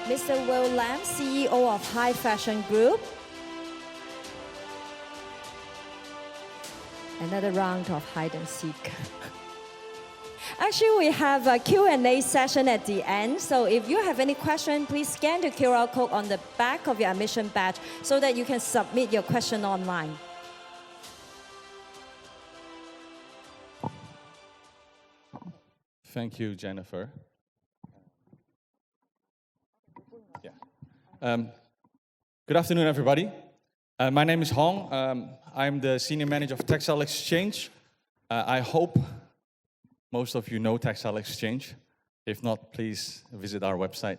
Mr. Will Lam, CEO of High Fashion Group. Another round of hide and seek. Actually, we have a Q&A session at the end. So if you have any question, please scan the QR code on the back of your admission badge so that you can submit your question online. Thank you, Jennifer. Good afternoon, everybody. My name is Hong. I'm the Senior Manager of Textile Exchange. I hope most of you know Textile Exchange. If not, please visit our website.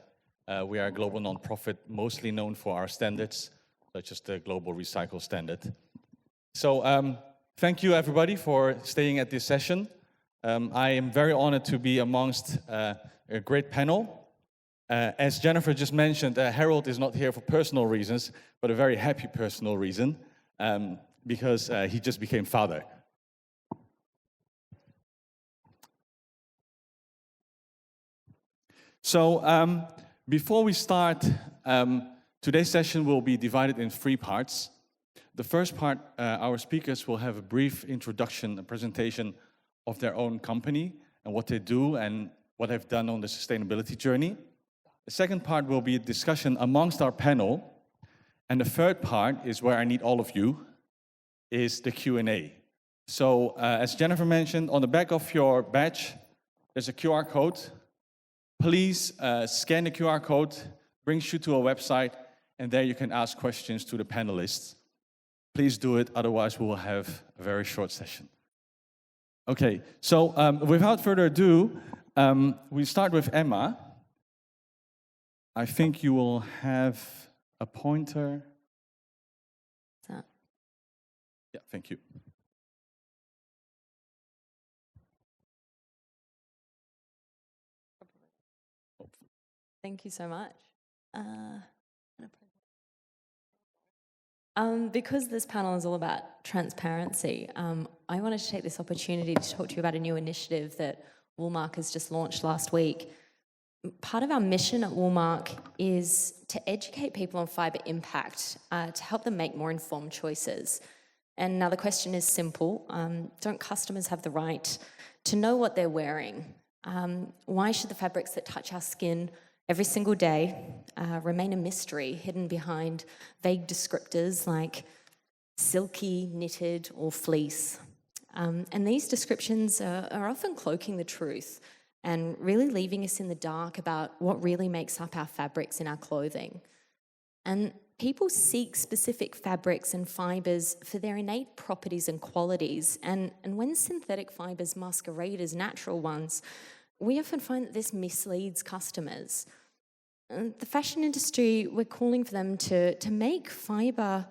We are a global nonprofit, mostly known for our standards, such as the Global Recycle Standard. So thank you, everybody, for staying at this session. I am very honored to be amongst a great panel. As Jennifer just mentioned, Harold is not here for personal reasons, but a very happy personal reason, because he just became father. So before we start, today's session will be divided in 3 parts. The first part, our speakers will have a brief introduction, a presentation of their own company and what they do and what they've done on the sustainability journey. The second part will be a discussion amongst our panel. And the third part is where I need all of you, is the Q&A. So as Jennifer mentioned, on the back of your badge, there's a QR code. Please scan the QR code, brings you to a website, and there you can ask questions to the panelists. Please do it, otherwise we will have a very short session. Okay, so without further ado, we start with Emma. I think you will have a pointer. Yeah, thank you. Thank you so much. Because this panel is all about transparency, I wanted to take this opportunity to talk to you about a new initiative that Woolmark has just launched last week. Part of our mission at Woolmark is to educate people on fibre impact, to help them make more informed choices. And now the question is simple. Don't customers have the right to know what they're wearing? Why should the fabrics that touch our skin every single day remain a mystery, hidden behind vague descriptors like silky, knitted, or fleece? And these descriptions are often cloaking the truth and really leaving us in the dark about what really makes up our fabrics in our clothing. And people seek specific fabrics and fibres for their innate properties and qualities. And when synthetic fibres masquerade as natural ones, we often find that this misleads customers. The fashion industry, we're calling for them to make fibre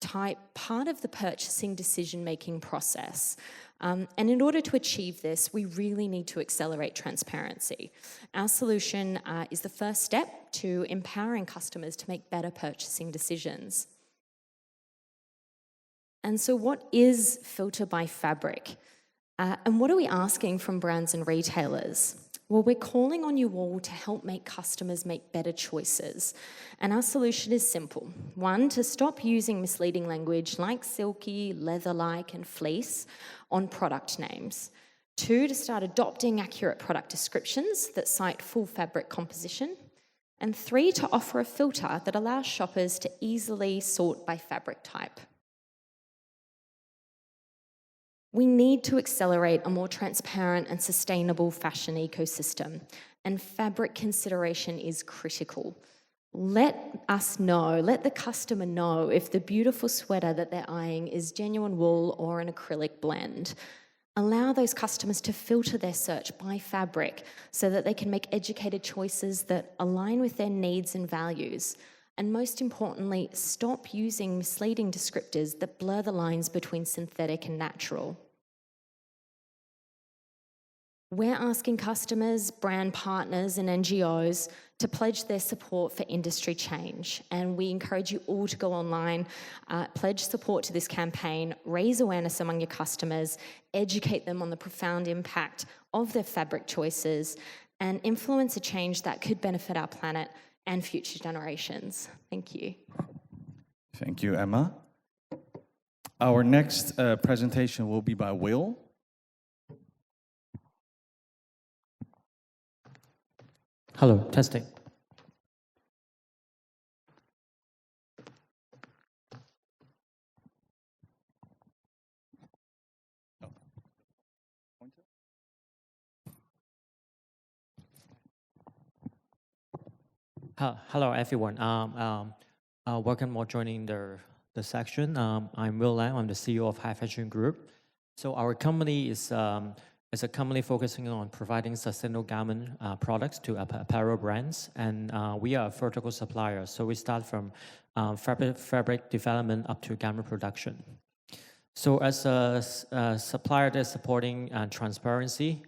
type part of the purchasing decision-making process. And in order to achieve this, we really need to accelerate transparency. Our solution is the first step to empowering customers to make better purchasing decisions. And so what is filter by fabric? And what are we asking from brands and retailers? Well, we're calling on you all to help make customers make better choices. And our solution is simple. 1, to stop using misleading language like silky, leather-like, and fleece on product names. 2, to start adopting accurate product descriptions that cite full fabric composition. And 3, to offer a filter that allows shoppers to easily sort by fabric type. We need to accelerate a more transparent and sustainable fashion ecosystem, and fabric consideration is critical. Let us know, let the customer know if the beautiful sweater that they're eyeing is genuine wool or an acrylic blend. Allow those customers to filter their search by fabric so that they can make educated choices that align with their needs and values. And most importantly, stop using misleading descriptors that blur the lines between synthetic and natural. We're asking customers, brand partners, and NGOs to pledge their support for industry change. And we encourage you all to go online, pledge support to this campaign, raise awareness among your customers, educate them on the profound impact of their fabric choices, and influence a change that could benefit our planet and future generations. Thank you. Thank you, Emma. Our next presentation will be by Will. Hello, testing. Hello, everyone. Welcome for joining the section. I'm Will Lam. I'm the CEO of High Fashion Group. So our company is a company focusing on providing sustainable garment products to apparel brands, and we are a vertical supplier. So we start from fabric development up to garment production. So as a supplier that's supporting transparency,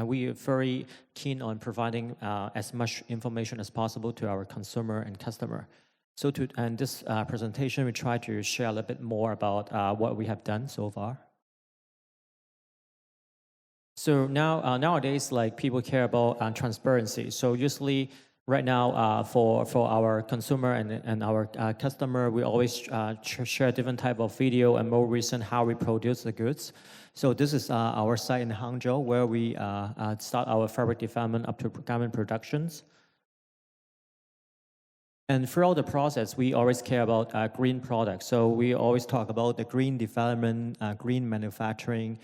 we are very keen on providing as much information as possible to our consumer and customer. So in this presentation, we try to share a little bit more about what we have done so far. So nowadays, like, people care about transparency. So usually, right now, for our consumer and our customer, we always share different type of video, and more recent, how we produce the goods. So this is our site in Hangzhou, where we start our fabric development up to garment productions. And throughout the process, we always care about green products. So we always talk about the green development, green manufacturing,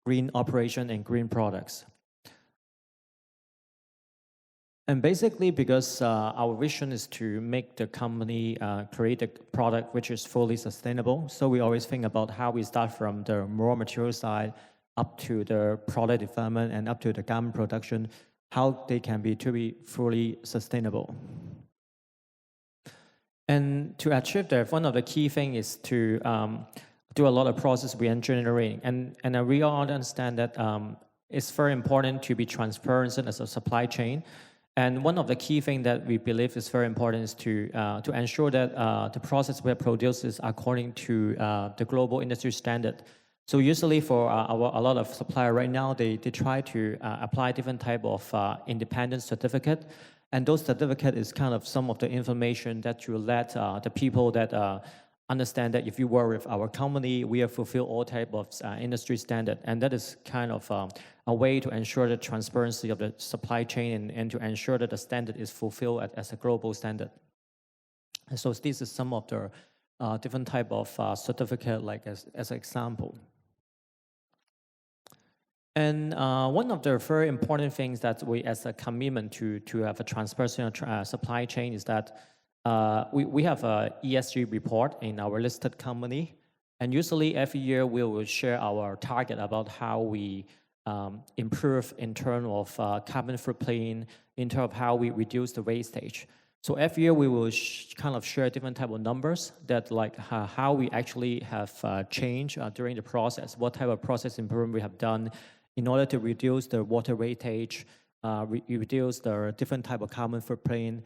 green operation, and green products. And basically, because our vision is to make the company create a product which is fully sustainable, so we always think about how we start from the raw material side up to the product development and up to the garment production, how they can be to be fully sustainable. And to achieve that, one of the key things is to do a lot of process re-engineering. And we all understand that it's very important to be transparent as a supply chain. And one of the key things that we believe is very important is to ensure that the process we produce is according to the global industry standard. So usually for a lot of suppliers right now, they try to apply different type of independent certificate. And those certificate is kind of some of the information that you let the people that understand that if you work with our company, we have fulfilled all type of industry standard. And that is kind of a way to ensure the transparency of the supply chain and to ensure that the standard is fulfilled as a global standard. And so this is some of the different type of certificate, like as an example. And one of the very important things that we, as a commitment to have a transparency supply chain, is that we have a ESG report in our listed company. And usually every year we will share our target about how we improve in terms of carbon footprint, in terms of how we reduce the wastage. So every year we will kind of share different type of numbers that, like, how we actually have changed during the process, what type of process improvement we have done in order to reduce the water wastage, reduce the different type of carbon footprint.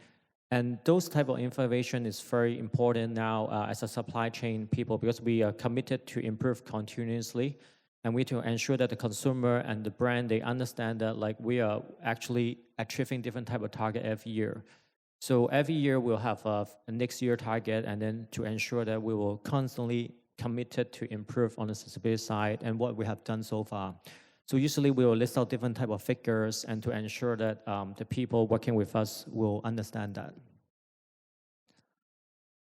And those type of information is very important now as a supply chain people, because we are committed to improve continuously, and we to ensure that the consumer and the brand, they understand that, like, we are actually achieving different type of target every year. So every year we'll have a next year target, and then to ensure that we will constantly committed to improve on the sustainability side and what we have done so far. So usually we will list out different type of figures, and to ensure that the people working with us will understand that.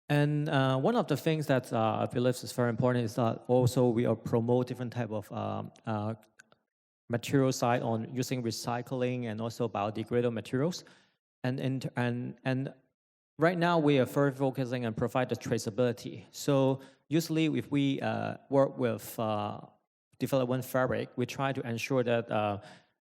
And one of the things that I believe is very important is that also we are promote different type of material side on using recycling and also biodegradable materials. And right now we are very focusing on provide the traceability. So usually if we work with development fabric, we try to ensure that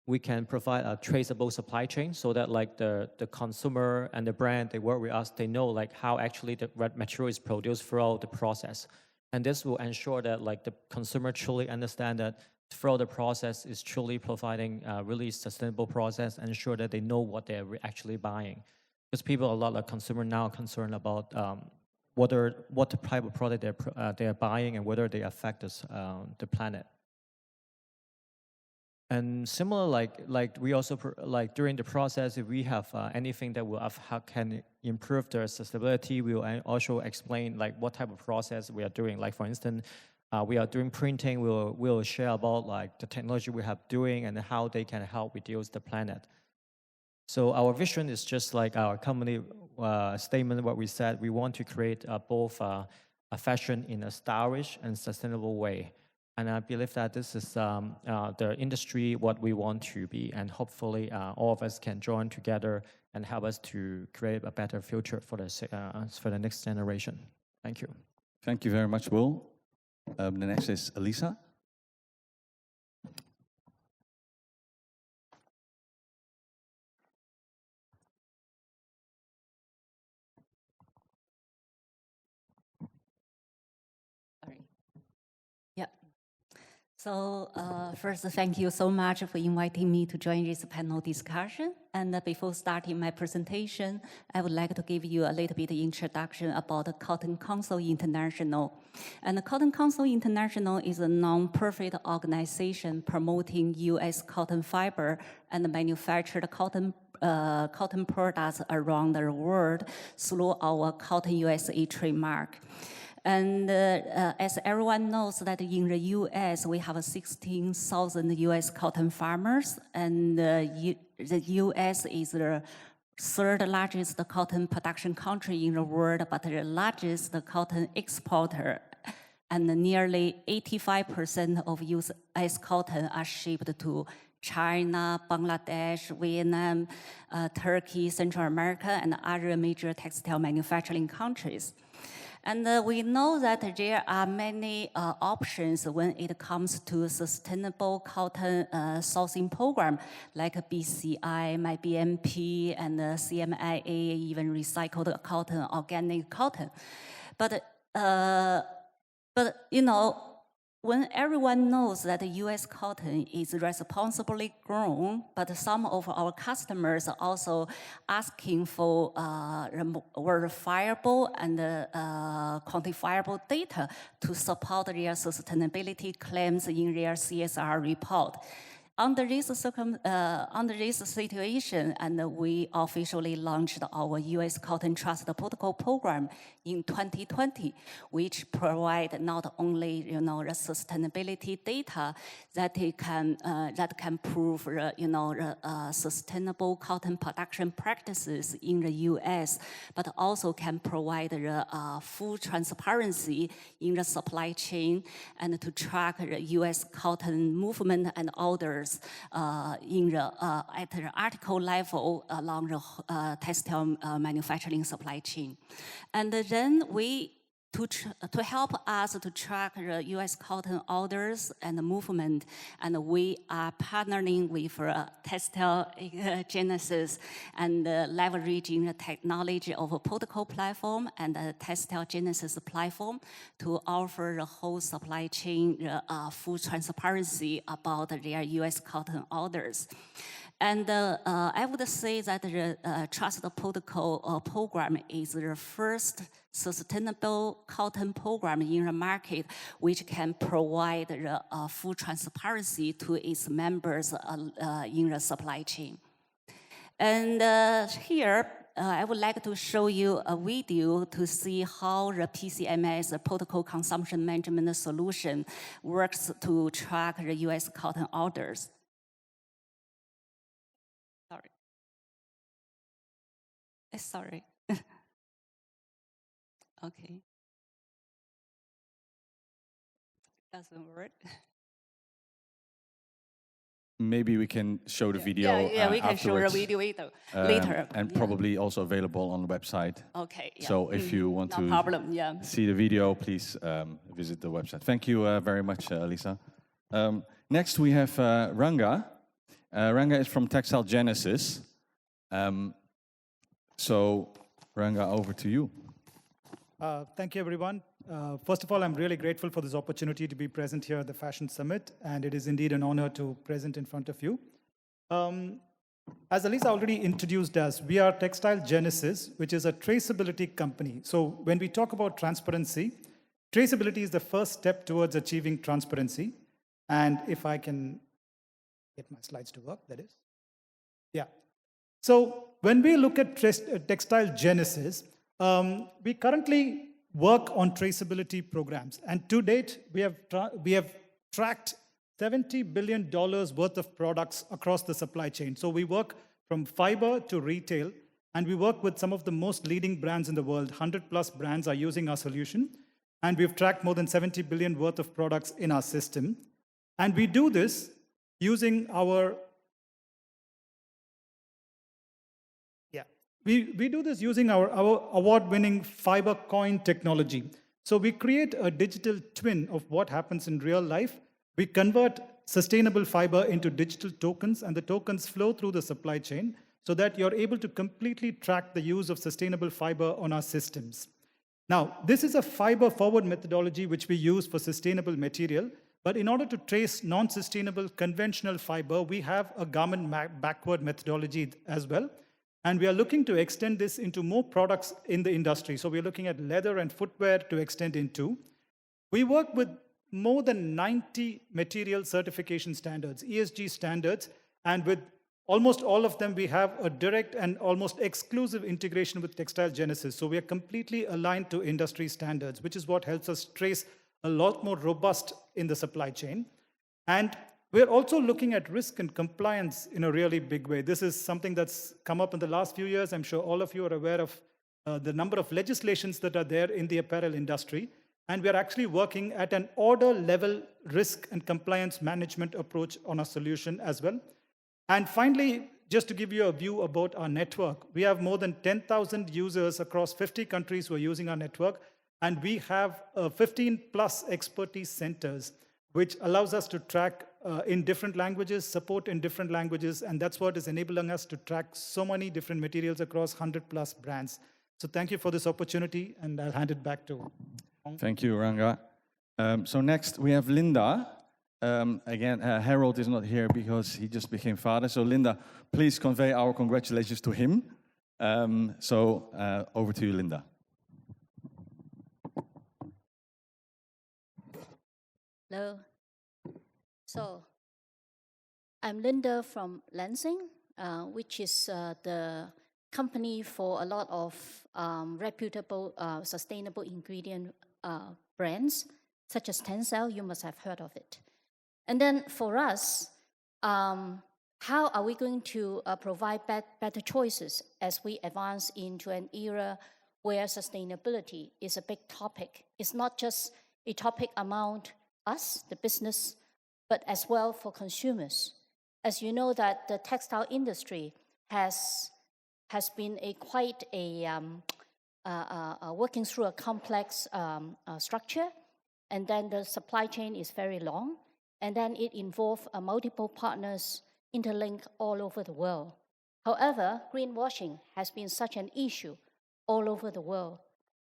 we can provide a traceable supply chain, so that, like, the consumer and the brand, they work with us, they know, like, how actually the material is produced throughout the process. And this will ensure that, like, the consumer truly understand that throughout the process is truly providing a really sustainable process, and ensure that they know what they're actually buying. Because people, a lot of consumers now are concerned about what type of product they're buying and whether they affect the planet. And similar, like we also like during the process, if we have anything that will how can improve the accessibility, we will also explain like what type of process we are doing. Like for instance, we are doing printing. We'll share about like the technology we have doing and how they can help reduce the planet. So our vision is just like our company statement. What we said, we want to create both a fashion in a stylish and sustainable way. And I believe that this is the industry what we want to be, and hopefully all of us can join together and help us to create a better future for the next generation. Thank you. Thank you very much, Will. The next is Allisa. So first, thank you so much for inviting me to join this panel discussion. And before starting my presentation, I would like to give you a little bit of introduction about the Cotton Council International. And the Cotton Council International is a non-profit organization promoting U.S. cotton fiber and manufactured cotton products around the world through our Cotton USA trademark. And as everyone knows that in the U.S., we have 16,000 U.S. cotton farmers, and the U.S. is the third largest cotton production country in the world, but the largest cotton exporter. And nearly 85% of U.S. cotton are shipped to China, Bangladesh, Vietnam, Turkey, Central America, and other major textile manufacturing countries. And we know that there are many options when it comes to sustainable cotton sourcing program, like BCI, MyBMP, and CMIA, even recycled cotton, organic cotton. But you know, when everyone knows that the U.S. cotton is responsibly grown, but some of our customers are also asking for verifiable and quantifiable data to support their sustainability claims in their CSR report. Under this situation, and we officially launched our U.S. Cotton Trust Protocol program in 2020, which provide not only the sustainability data that can prove sustainable cotton production practices in the U.S., but also can provide full transparency in the supply chain and to track the U.S. cotton movement and orders at the article level along the textile manufacturing supply chain. And then to help us to track the U.S. cotton orders and the movement, and we are partnering with TextileGenesis and leveraging the technology of a protocol platform and the TextileGenesis platform to offer the whole supply chain full transparency about their U.S. cotton orders. And I would say that the Trust Protocol program is the first sustainable cotton program in the market which can provide the full transparency to its members in the supply chain. And here, I would like to show you a video to see how the PCMS, the Protocol Consumption Management Solution, works to track the U.S. cotton orders. Sorry. Okay. Doesn't work. Maybe we can show the video we can show the afterwards, video later. And probably also available on the website. Okay. Yeah. So if you want to see the video, please visit the website. Thank you very much, Allisa. Next we have Ranga. Ranga is from TextileGenesis. So, Ranga, over to you. Thank you, everyone. First of all, I'm really grateful for this opportunity to be present here at the Fashion Summit, and it is indeed an honor to present in front of you. As Allisa already introduced us, we are TextileGenesis, which is a traceability company. So when we talk about transparency, traceability is the first step towards achieving transparency. And if I can get my slides to work, that is. Yeah. So when we look at TextileGenesis, we currently work on traceability programs. And to date, we have tracked $70 billion worth of products across the supply chain. So we work from fiber to retail, and we work with some of the most leading brands in the world. 100+ brands are using our solution. And we've tracked more than 70 billion worth of products in our system. And we do this using our We do this using our award-winning fiber coin technology. So we create a digital twin of what happens in real life. We convert sustainable fiber into digital tokens, and the tokens flow through the supply chain so that you're able to completely track the use of sustainable fiber on our systems. Now, this is a fiber-forward methodology which we use for sustainable material, but in order to trace non-sustainable conventional fiber, we have a garment backward methodology as well. And we are looking to extend this into more products in the industry. So we're looking at leather and footwear to extend into. We work with more than 90 material certification standards, ESG standards, and with almost all of them, we have a direct and almost exclusive integration with TextileGenesis. So we are completely aligned to industry standards, which is what helps us trace a lot more robust in the supply chain. And we're also looking at risk and compliance in a really big way. This is something that's come up in the last few years. I'm sure all of you are aware of the number of legislations that are there in the apparel industry. And we're actually working at an order level risk and compliance management approach on our solution as well. And finally, just to give you a view about our network, we have more than 10,000 users across 50 countries who are using our network. And we have 15+ expertise centers, which allows us to track in different languages, support in different languages, and that's what is enabling us to track so many different materials across 100+ brands. So thank you for this opportunity, and I'll hand it back to Hong. Thank you, Ranga. So next we have Linda. Again, Harold is not here because he just became father. So Linda, please convey our congratulations to him. Over to you, Linda. Hello. So, I'm Linda from Lenzing, which is the company for a lot of reputable sustainable ingredient brands, such as Tencel. You must have heard of it. And then for us, how are we going to provide better choices as we advance into an era where sustainability is a big topic? It's not just a topic among us, the business, but as well for consumers. As you know that the textile industry has been working through a complex structure, and then the supply chain is very long, and then it involves multiple partners interlinked all over the world. However, greenwashing has been such an issue all over the world,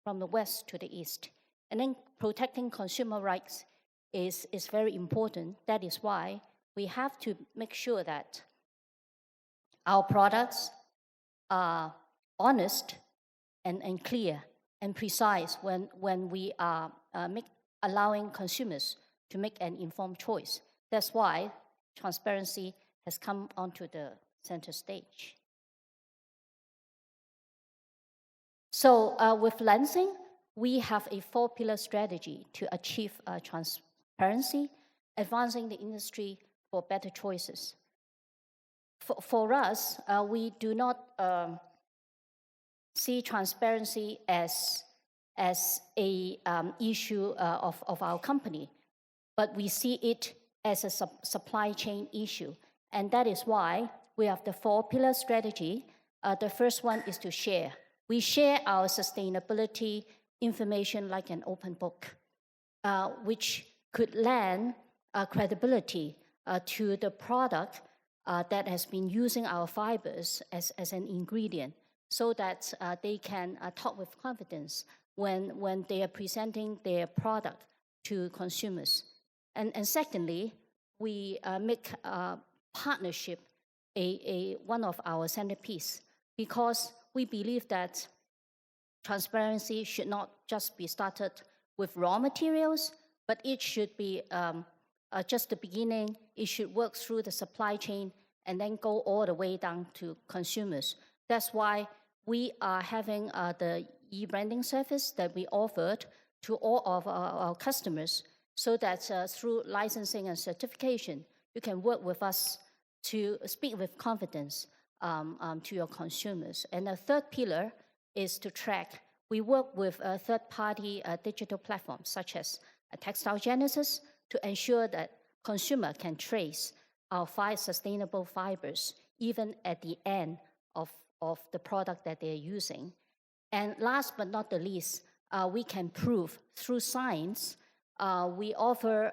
from the west to the east. And then protecting consumer rights is very important. That is why we have to make sure that our products are honest and clear and precise when we are allowing consumers to make an informed choice. That's why transparency has come onto the center stage. So with Lenzing, we have a 4-pillar strategy to achieve transparency, advancing the industry for better choices. For us, we do not see transparency as a issue of our company, but we see it as a supply chain issue. And that is why we have the 4-pillar strategy. The first one is to share. We share our sustainability information like an open book, which could lend credibility to the product that has been using our fibers as an ingredient, so that they can talk with confidence when they are presenting their product to consumers. And secondly, we make partnership one of our centerpiece, because we believe that transparency should not just be started with raw materials, but it should be just the beginning. It should work through the supply chain and then go all the way down to consumers. That's why we are having the e-branding service that we offered to all of our customers, so that through licensing and certification, you can work with us to speak with confidence to your consumers. And the third pillar is to track. We work with third-party digital platforms such as TextileGenesis to ensure that consumer can trace our 5 sustainable fibers even at the end of the product that they're using. And last but not the least, we can prove through science. We offer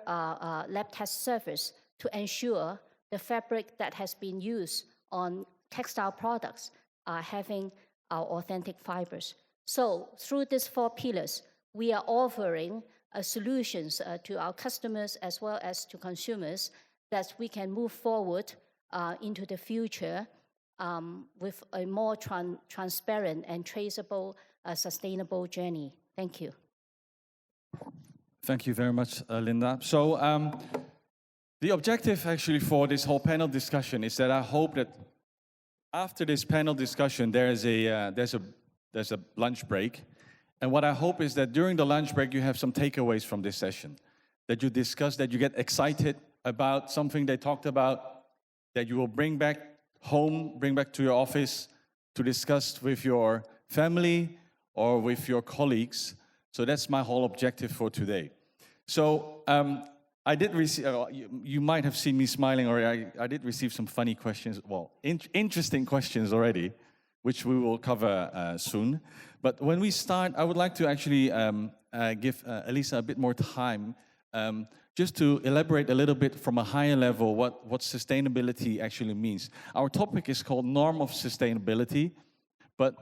lab test service to ensure the fabric that has been used on textile products are having our authentic fibers. So through these 4 pillars, we are offering solutions to our customers as well as to consumers that we can move forward into the future with a more transparent and traceable, sustainable journey. Thank you. Thank you very much, Linda. So the objective actually for this whole panel discussion is that I hope that after this panel discussion, there's a lunch break. And what I hope is that during the lunch break, you have some takeaways from this session, that you discuss, that you get excited about something they talked about, that you will bring back home, bring back to your office to discuss with your family or with your colleagues. So that's my whole objective for today. So I did receive, you might have seen me smiling already. I did receive some funny questions, well, interesting questions already, which we will cover soon. But when we start, I would like to actually give Allisa a bit more time just to elaborate a little bit from a higher level what sustainability actually means. Our topic is called Norm of Sustainability, but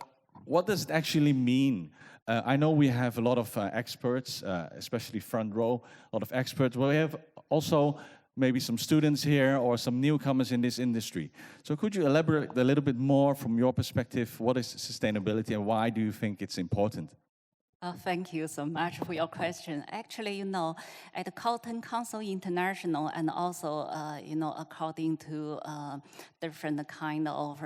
what does it actually mean? I know we have a lot of experts, especially front row, a lot of experts. But we have also maybe some students here or some newcomers in this industry. So could you elaborate a little bit more from your perspective, what is sustainability and why do you think it's important? Thank you so much for your question. Actually, you know, at the Cotton Council International and also, you know, according to different kind of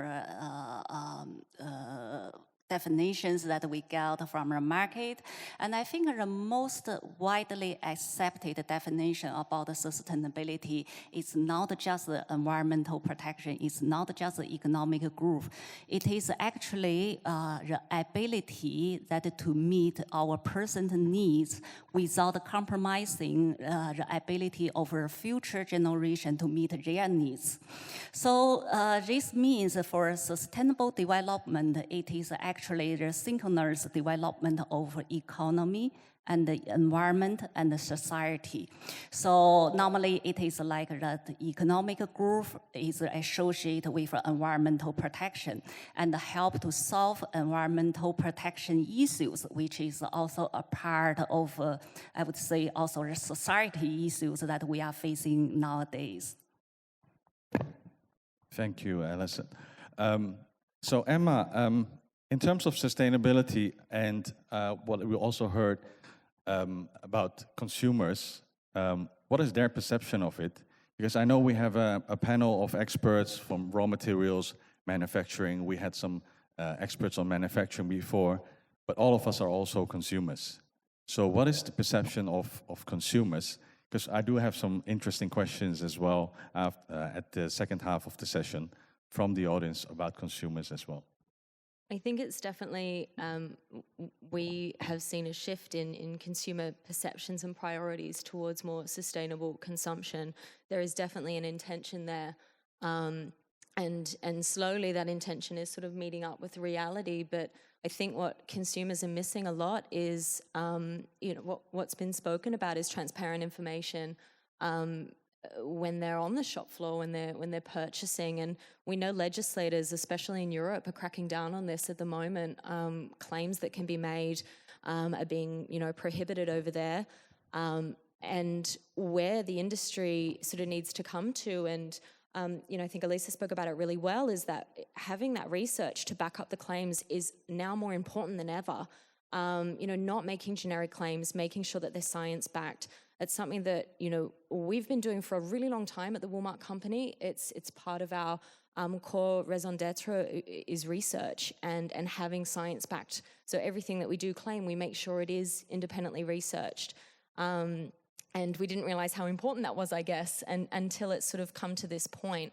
definitions that we get from the market. And I think the most widely accepted definition about sustainability is not just environmental protection, it's not just economic growth. It is actually the ability that to meet our present needs without compromising the ability of a future generation to meet their needs. So this means for sustainable development, it is actually the synchronous development of economy and the environment and the society. So normally it is like that economic growth is associated with environmental protection and help to solve environmental protection issues, which is also a part of, I would say, also the society issues that we are facing nowadays. Thank you, Allisa. So Emma, in terms of sustainability and what we also heard about consumers, what is their perception of it? Because I know we have a panel of experts from raw materials, manufacturing. We had some experts on manufacturing before, but all of us are also consumers. So what is the perception of consumers? Because I do have some interesting questions as well at the second half of the session from the audience about consumers as well. I think it's definitely, we have seen a shift in consumer perceptions and priorities towards more sustainable consumption. There is definitely an intention there. And slowly that intention is sort of meeting up with reality. But I think what consumers are missing a lot is, you know, what's been spoken about is transparent information. When they're on the shop floor, when they're purchasing, and we know legislators, especially in Europe, are cracking down on this at the moment. Claims that can be made are being, you know, prohibited over there, and where the industry sort of needs to come to, and you know, I think Allisa spoke about it really well, is that having that research to back up the claims is now more important than ever. You know, not making generic claims, making sure that they're science-backed, It's something that, we've been doing for a really long time at the Woolmark company. It's part of our core raison d'etre is research and having science-backed. So everything that we do claim, we make sure it is independently researched. And we didn't realize how important that was, I guess, until it's sort of come to this point.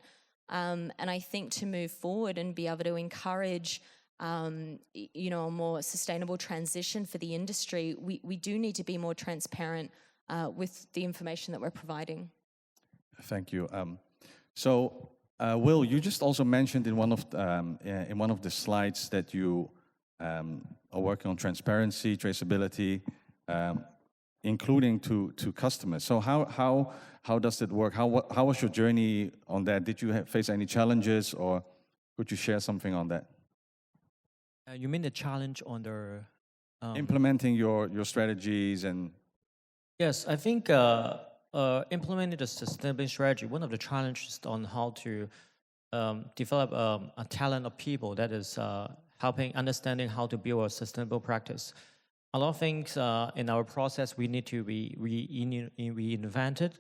And I think to move forward and be able to encourage, a more sustainable transition for the industry, we do need to be more transparent with the information that we're providing. Thank you. Will, you just also mentioned in one of the slides that you are working on transparency, traceability, including to customers. So how does it work? How was your journey on that? Did you face any challenges, or could you share something on that? You mean the challenge on the implementing your strategies and. Yes, I think implementing the sustainability strategy, one of the challenges on how to develop a talent of people that is helping understanding how to build a sustainable practice. A lot of things in our process we need to be reinvented.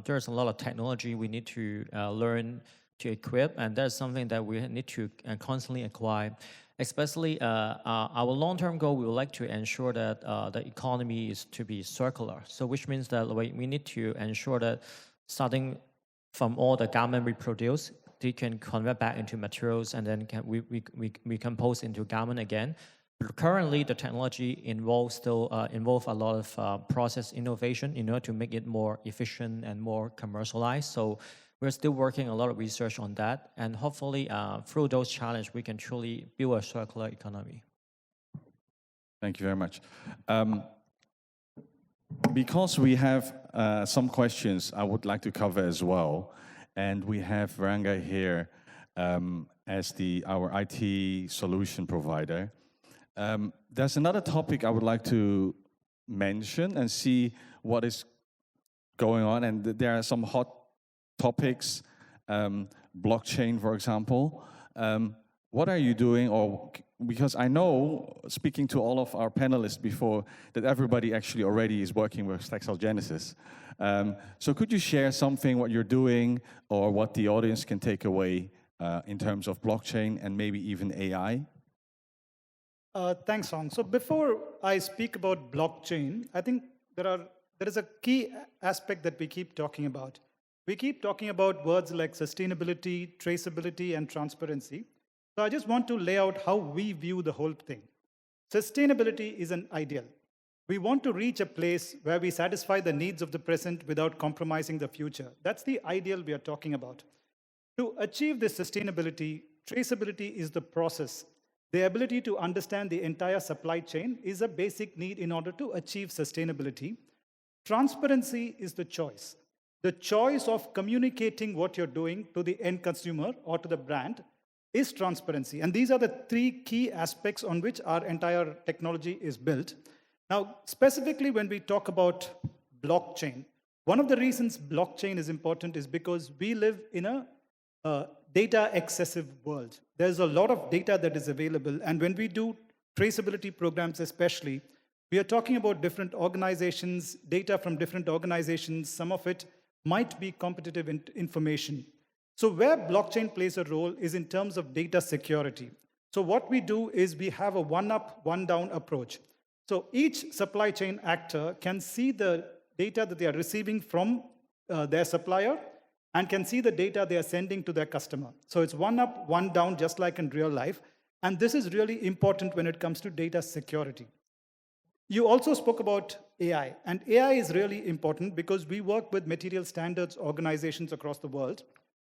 There's a lot of technology we need to learn to equip, and that's something that we need to constantly acquire. Especially our long-term goal, we would like to ensure that the economy is to be circular. So which means that we need to ensure that starting from all the garment we produce, they can convert back into materials and then we compose into garment again. Currently, the technology involve a lot of process innovation in order to make it more efficient and more commercialized. So we're still working a lot of research on that, and hopefully through those challenges, we can truly build a circular economy. Thank you very much. Because we have some questions I would like to cover as well, and we have Ranga here as our IT solution provider. There's another topic I would like to mention and see what is going on, and there are some hot topics, blockchain, for example. What are you doing? Or because I know, speaking to all of our panelists before, that everybody actually already is working with TextileGenesis. So could you share something, what you're doing, or what the audience can take away in terms of blockchain and maybe even AI? Thanks, Hong. So before I speak about blockchain, I think there is a key aspect that we keep talking about. We keep talking about words like sustainability, traceability, and transparency. So I just want to lay out how we view the whole thing. Sustainability is an ideal. We want to reach a place where we satisfy the needs of the present without compromising the future. That's the ideal we are talking about. To achieve this sustainability, traceability is the process. The ability to understand the entire supply chain is a basic need in order to achieve sustainability. Transparency is the choice. The choice of communicating what you're doing to the end consumer or to the brand is transparency. And these are the three key aspects on which our entire technology is built. Now, specifically when we talk about blockchain, one of the reasons blockchain is important is because we live in a data-excessive world. There's a lot of data that is available, and when we do traceability programs especially, we are talking about different organizations, data from different organizations. Some of it might be competitive information. So where blockchain plays a role is in terms of data security. So what we do is we have a one-up, one-down approach. So each supply chain actor can see the data that they are receiving from their supplier and can see the data they are sending to their customer. So it's one up, one down, just like in real life. And this is really important when it comes to data security. You also spoke about AI, and AI is really important because we work with material standards organizations across the world.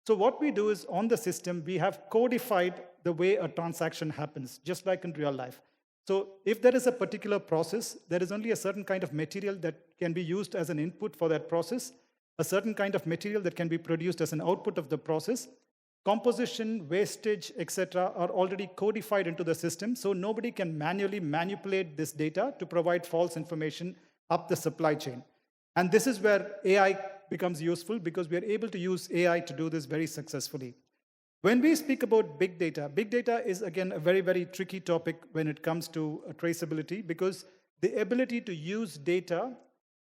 So what we do is on the system, we have codified the way a transaction happens, just like in real life. So if there is a particular process, there is only a certain kind of material that can be used as an input for that process, a certain kind of material that can be produced as an output of the process. Composition, wastage, etc. are already codified into the system, so nobody can manually manipulate this data to provide false information up the supply chain. And this is where AI becomes useful because we are able to use AI to do this very successfully. When we speak about big data is again a very, very tricky topic when it comes to traceability because the ability to use data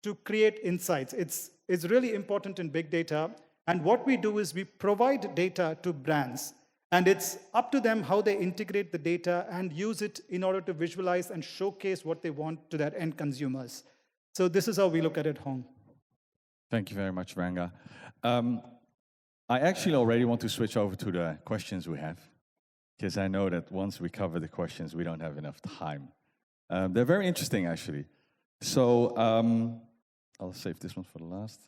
to create insights. It's really important in big data. And what we do is we provide data to brands. And it's up to them how they integrate the data and use it in order to visualize and showcase what they want to their end consumers. So this is how we look at it, Hong. Thank you very much, Ranga. I actually already want to switch over to the questions we have, because I know that once we cover the questions, we don't have enough time. They're very interesting, actually. So I'll save this one for the last.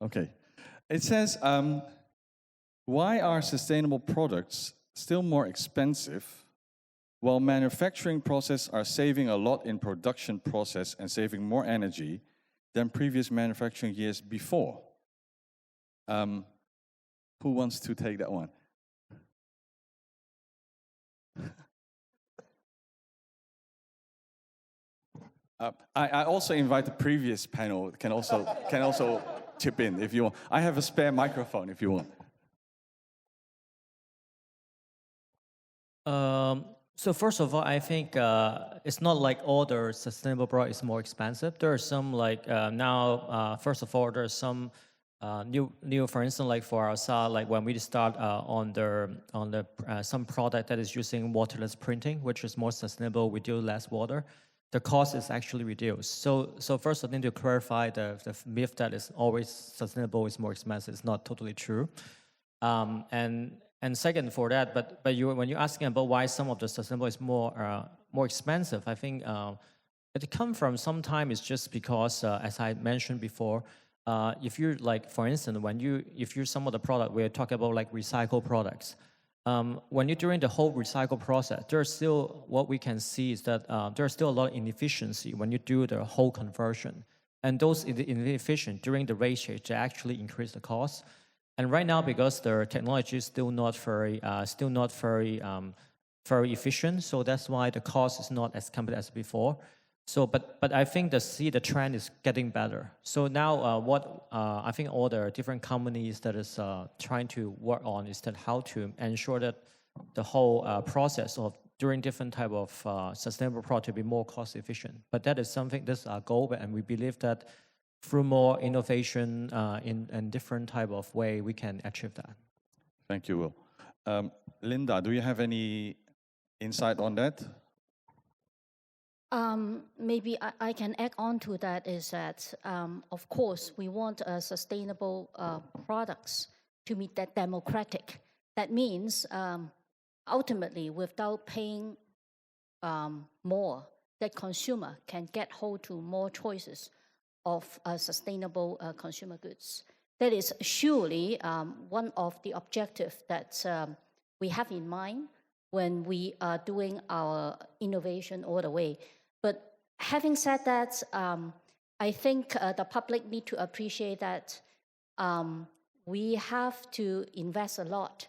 Okay. It says, why are sustainable products still more expensive while manufacturing processes are saving a lot in production process and saving more energy than previous manufacturing years before? Who wants to take that one? I also invite the previous panel can also chip in if you want. I have a spare microphone if you want. So first of all, I think it's not like all the sustainable product is more expensive. There are some like now, first of all, there's some new, for instance, like for our side, like when we start on the some product that is using waterless printing, which is more sustainable, we do less water. The cost is actually reduced. So first I need to clarify the myth that is always sustainable is more expensive. It's not totally true. And second for that, but when you're asking about why some of the sustainable is more expensive, I think it comes from sometimes it's just because, as I mentioned before, if you like, for instance, if you some of the product we're talking about like recycled products. When you're doing the whole recycle process, there's still, what we can see is that there's still a lot of inefficiency when you do the whole conversion. And those inefficient during the rate change, they actually increase the cost. And right now, because the technology is still not very efficient, so that's why the cost is not as competitive as before. So, but I think the trend is getting better. So now, what I think all the different companies that is trying to work on is that how to ensure that the whole process of doing different type of sustainable product to be more cost efficient. But that is something that's our goal, and we believe that through more innovation in different type of way, we can achieve that. Thank you, Will. Linda, do you have any insight on that? Maybe I can add on to that is that, of course, we want sustainable products to meet that democratic. That means, ultimately, without paying more, that consumer can get hold to more choices of sustainable consumer goods. That is surely one of the objectives that we have in mind when we are doing our innovation all the way. But having said that, I think the public need to appreciate that we have to invest a lot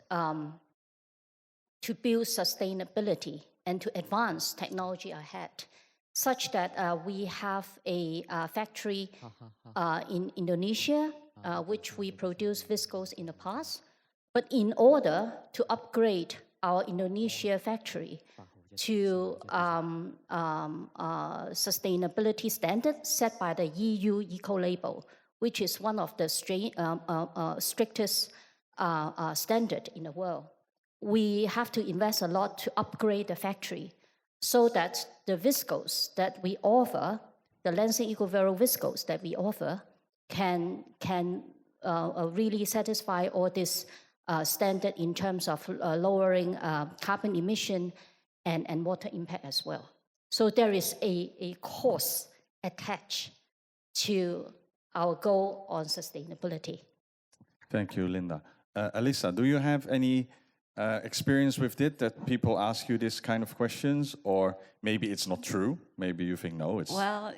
to build sustainability and to advance technology ahead, such that we have a factory in Indonesia, which we produced viscose in the past. But in order to upgrade our Indonesia factory to sustainability standards set by the EU Eco-Label, which is one of the strictest standard in the world. We have to invest a lot to upgrade the factory so that the viscose that we offer, the Lenzing EcoVero viscose that we offer, can really satisfy all this standard in terms of lowering carbon emission and water impact as well. So there is a cost attached to our goal on sustainability. Thank you, Linda. Allisa, do you have any experience with it, that people ask you this kind of questions, or maybe it's not true, maybe you think no, it's... Well,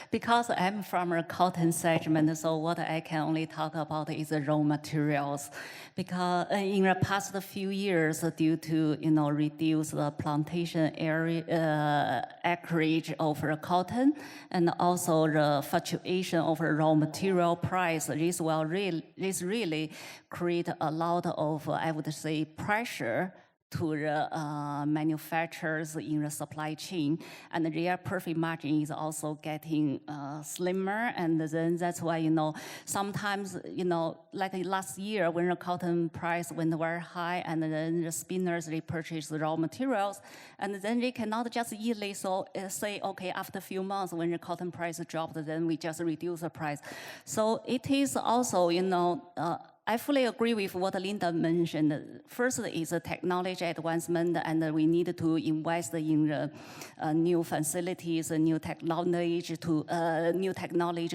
because I'm from a cotton segment, so what I can only talk about is the raw materials. Because in the past few years, due to reduce the plantation area acreage of cotton, and also the fluctuation of raw material price, this really create a lot of, I would say, pressure to the manufacturers in the supply chain, and their profit margin is also getting slimmer. And then that's why, sometimes, like last year when the cotton price went very high, and then the spinners, they purchase the raw materials, and then they cannot just easily say, okay, after a few months when the cotton price dropped, then we just reduce the price. So it is also, I fully agree with what Linda mentioned. First is the technology advancement, and we need to invest in the new facilities, new technology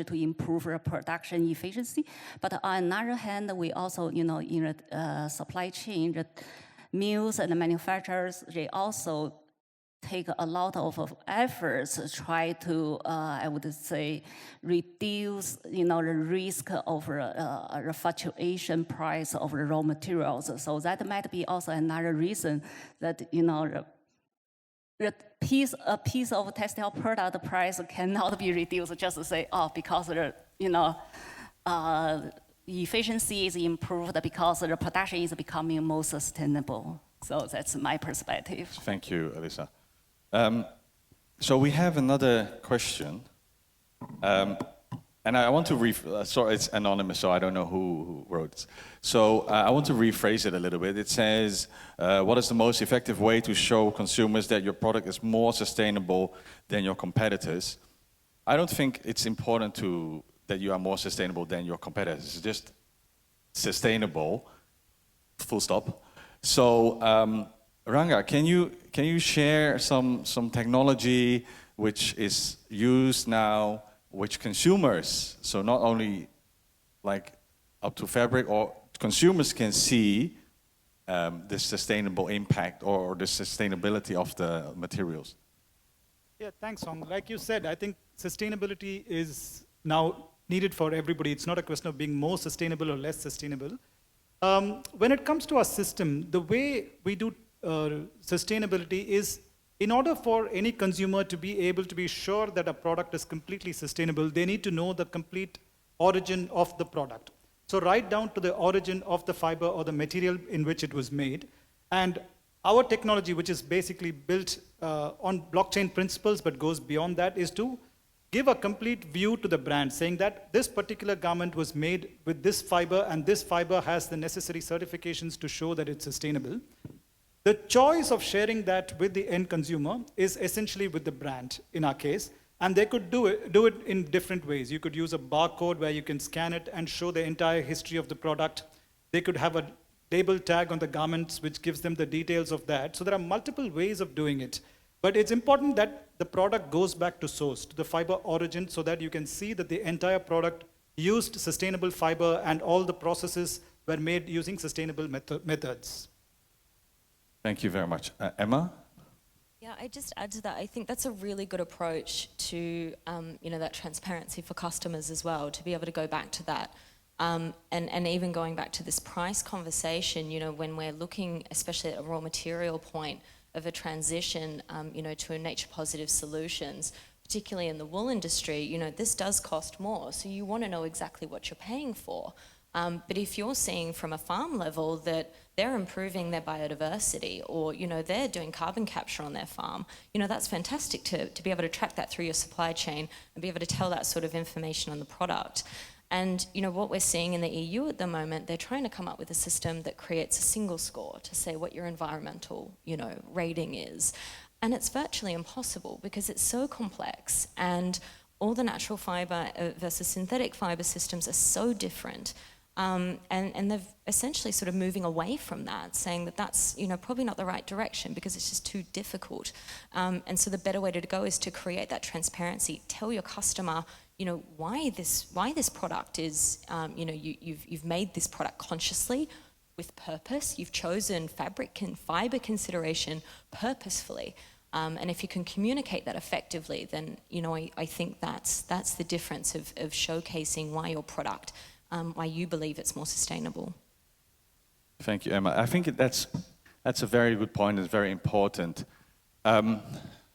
to improve the production efficiency. But on the other hand, we also, in the supply chain, the mills and the manufacturers, they also take a lot of efforts to try to, I would say, reduce, the risk of the fluctuation price of the raw materials. So that might be also another reason that, a piece of textile product price cannot be reduced just to say, because the, efficiency is improved, because the production is becoming more sustainable. So that's my perspective. Thank you, Allisa. So we have another question, and I want to sorry, it's anonymous, so I don't know who wrote it. So I want to rephrase it a little bit. It says, what is the most effective way to show consumers that your product is more sustainable than your competitors? I don't think it's important that you are more sustainable than your competitors. It's just sustainable, full stop. So, Ranga, can you share some technology which is used now, which consumers, so not only like up to fabric, or consumers can see the sustainable impact or the sustainability of the materials? Yeah, thanks, Hong. Like you said, I think sustainability is now needed for everybody. It's not a question of being more sustainable or less sustainable. When it comes to our system, the way we do sustainability is, in order for any consumer to be able to be sure that a product is completely sustainable, they need to know the complete origin of the product. So right down to the origin of the fiber or the material in which it was made. And our technology, which is basically built on blockchain principles but goes beyond that, is to give a complete view to the brand, saying that this particular garment was made with this fiber, and this fiber has the necessary certifications to show that it's sustainable. The choice of sharing that with the end consumer is essentially with the brand, in our case, and they could do it in different ways. You could use a barcode where you can scan it and show the entire history of the product. They could have a label tag on the garments which gives them the details of that. So there are multiple ways of doing it. But it's important that the product goes back to source, to the fiber origin, so that you can see that the entire product used sustainable fiber and all the processes were made using sustainable methods. Thank you very much. Emma? Yeah, I just add to that. I think that's a really good approach to, that transparency for customers as well, to be able to go back to that. And even going back to this price conversation, when we're looking, especially at a raw material point of a transition, to a nature positive solutions, particularly in the wool industry, this does cost more. So you want to know exactly what you're paying for. But if you're seeing from a farm level that they're improving their biodiversity, or, they're doing carbon capture on their farm, that's fantastic to be able to track that through your supply chain and be able to tell that sort of information on the product. And, what we're seeing in the EU at the moment, they're trying to come up with a system that creates a single score to say what your environmental, rating is. And it's virtually impossible because it's so complex, and all the natural fiber versus synthetic fiber systems are so different. And they're essentially sort of moving away from that, saying that that's, probably not the right direction because it's just too difficult. And so the better way to go is to create that transparency. Tell your customer, why this product is, you've made this product consciously with purpose. You've chosen fabric and fiber consideration purposefully. And if you can communicate that effectively, then, I think that's the difference of showcasing why your product, why you believe it's more sustainable. Thank you, Emma. I think that's a very good point. It's very important. I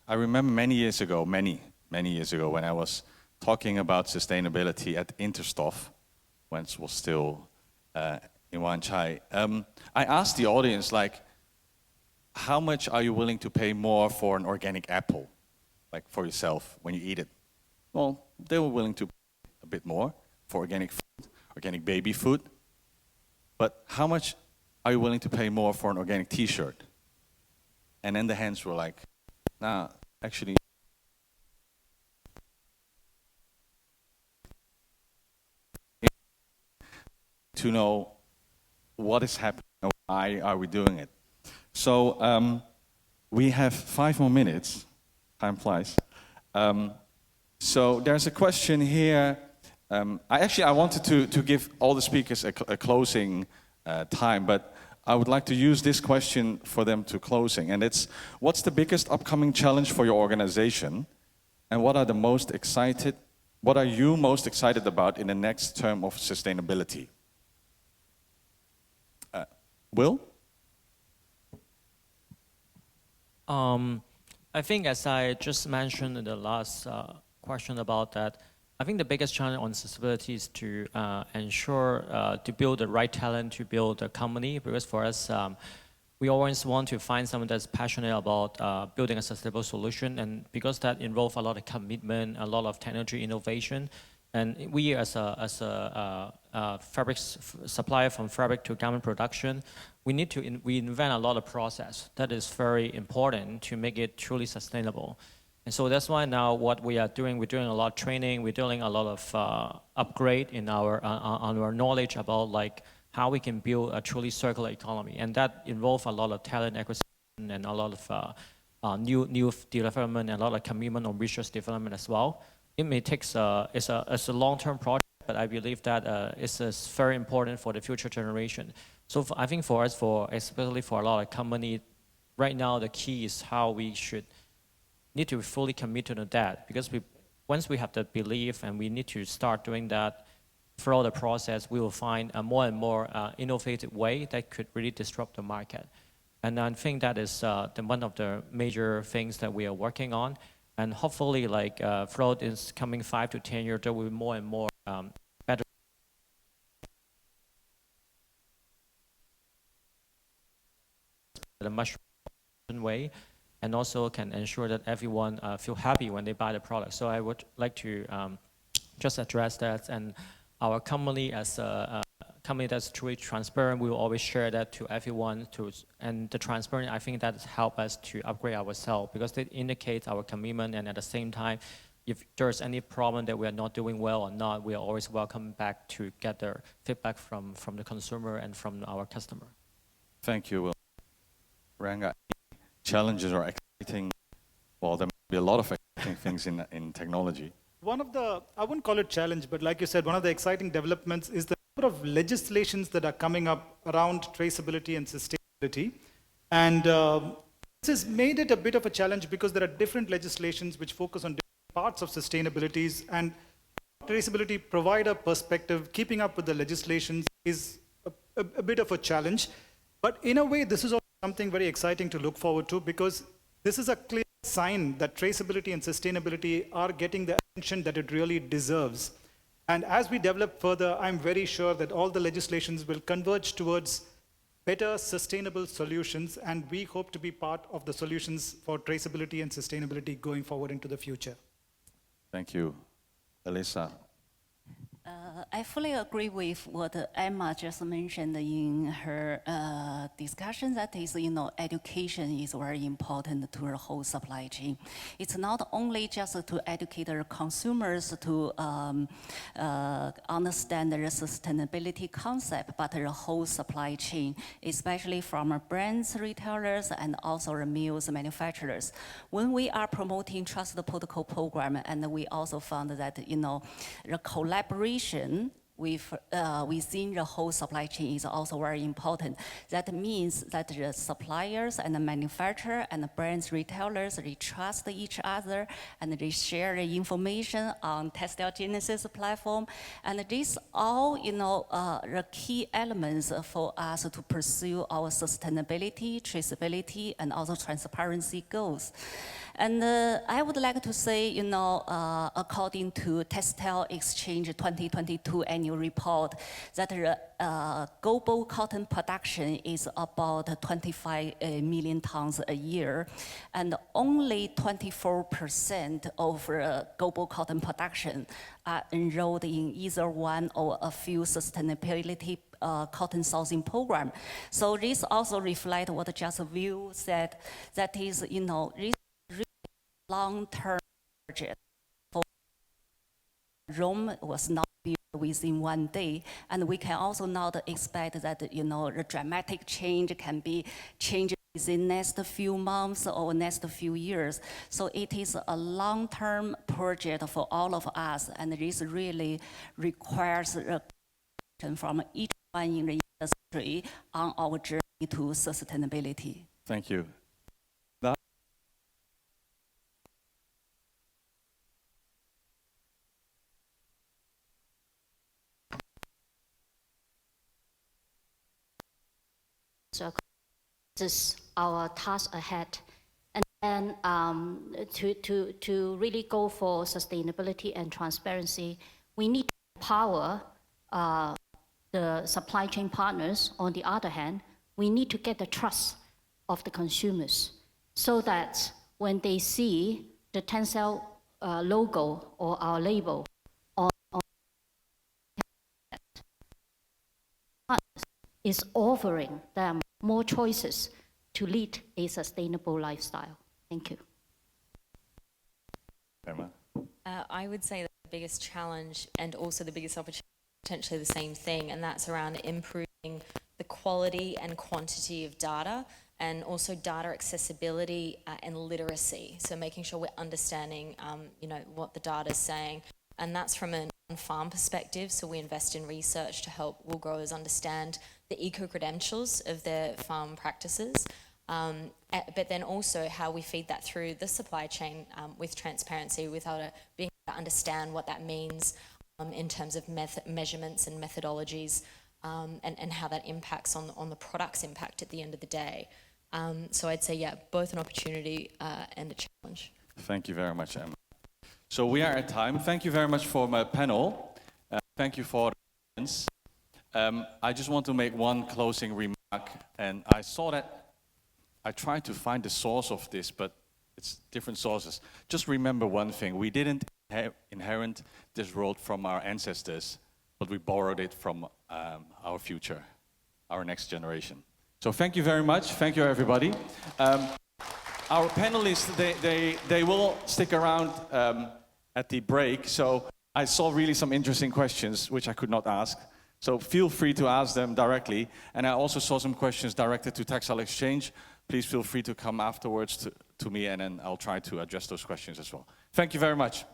remember many years ago, when I was talking about sustainability at Interstof, when it was still in Wan Chai, I asked the audience, how much are you willing to pay more for an organic apple, like for yourself when you eat it? Well, they were willing to pay a bit more for organic food, organic baby food. But how much are you willing to pay more for an organic T-shirt? And then the hands were like, nah, actually. To know what is happening and why are we doing it. So we have 5 more minutes. Time flies. So there's a question here. I wanted to give all the speakers a closing time, but I would like to use this question for them to closing. And it's, what's the biggest upcoming challenge for your organization? And what are you most excited about in the next term of sustainability? Will? I think as I just mentioned in the last question about that, I think the biggest challenge on sustainability is to ensure to build the right talent to build a company, because for us, we always want to find someone that's passionate about building a sustainable solution, and because that involves a lot of commitment, a lot of technology innovation, and we as a fabric supplier from fabric to garment production, we need to we invent a lot of process that is very important to make it truly sustainable. And so that's why now what we are doing, we're doing a lot of training, we're doing a lot of upgrade in our on our knowledge about like how we can build a truly circular economy, and that involves a lot of talent acquisition and a lot of new development and a lot of commitment on research development as well. It may take it's a long-term project, but I believe that it's very important for the future generation. So I think for us, especially for a lot of companies, right now the key is how we should need to fully commit to that, because once we have the belief and we need to start doing that throughout the process, we will find a more and more innovative way that could really disrupt the market. And I think that is one of the major things that we are working on. And hopefully, like throughout this coming 5 to 10 years, there will be more and more better in a much way, and also can ensure that everyone feel happy when they buy the product. So I would like to just address that. And our company, as a company that's truly transparent, we will always share that to everyone. And the transparency, I think that helps us to upgrade ourselves, because it indicates our commitment. And at the same time, if there's any problem that we are not doing well or not, we are always welcome back to get the feedback from the consumer and from our customer. Thank you, Will. Ranga, challenges are exciting. Well, there might be a lot of exciting things in technology. One of the, I wouldn't call it challenge, but like you said, one of the exciting developments is the number of legislations that are coming up around traceability and sustainability. And this has made it a bit of a challenge because there are different legislations which focus on different parts of sustainability, and traceability provider perspective, keeping up with the legislations is a bit of a challenge. But in a way, this is also something very exciting to look forward to, because this is a clear sign that traceability and sustainability are getting the attention that it really deserves. And as we develop further, I'm very sure that all the legislations will converge towards better sustainable solutions, and we hope to be part of the solutions for traceability and sustainability going forward into the future. Thank you. Allisa. I fully agree with what Emma just mentioned in her discussion, that is, education is very important to the whole supply chain. It's not only just to educate our consumers to understand the sustainability concept, but the whole supply chain, especially from our brands, retailers, and also our mills manufacturers. When we are promoting Trust the Protocol program, and we also found that, the collaboration within the whole supply chain is also very important. That means that the suppliers and the manufacturer and the brands, retailers, they trust each other, and they share the information on TextileGenesis platform. And these all, the key elements for us to pursue our sustainability, traceability, and also transparency goals. And I would like to say, according to Textile Exchange 2022 annual annual report that global cotton production is about 25 million tons a year, and only 24% of global cotton production are enrolled in either one or a few sustainability cotton sourcing program. So this also reflects what just Will said, that is, you know, this really long-term project. Rome was not built within one day, and we can also not expect that, you know, the dramatic change can be changed within next few months or next few years. So it is a long-term project for all of us, and this really requires from each one in the industry on our journey to sustainability. Thank you. So this is our task ahead. And then to really go for sustainability and transparency, we need to empower the supply chain partners. On the other hand, we need to get the trust of the consumers so that when they see the Textile logo or our label on is offering them more choices to lead a sustainable lifestyle. Thank you. Emma. I would say that the biggest challenge and also the biggest opportunity is potentially the same thing, and that's around improving the quality and quantity of data, and also data accessibility and literacy. So making sure we're understanding, you know, what the data is saying, and that's from a farm perspective. So we invest in research to help wool growers understand the eco-credentials of their farm practices, but then also how we feed that through the supply chain with transparency, without being able to understand what that means in terms of measurements and methodologies, and how that impacts on the product's impact at the end of the day. So I'd say, yeah, both an opportunity and a challenge. Thank you very much, Emma. So we are at time. Thank you very much for my panel. Thank you for the audience. I just want to make one closing remark, and I saw that I tried to find the source of this, but it's different sources. Just remember one thing: we didn't inherit this world from our ancestors, but we borrowed it from our future, our next generation. So thank you very much. Thank you, everybody. Our panelists, they will stick around at the break. So I saw really some interesting questions which I could not ask. So feel free to ask them directly. And I also saw some questions directed to Textile Exchange. Please feel free to come afterwards to me, and then I'll try to address those questions as well. Thank you very much.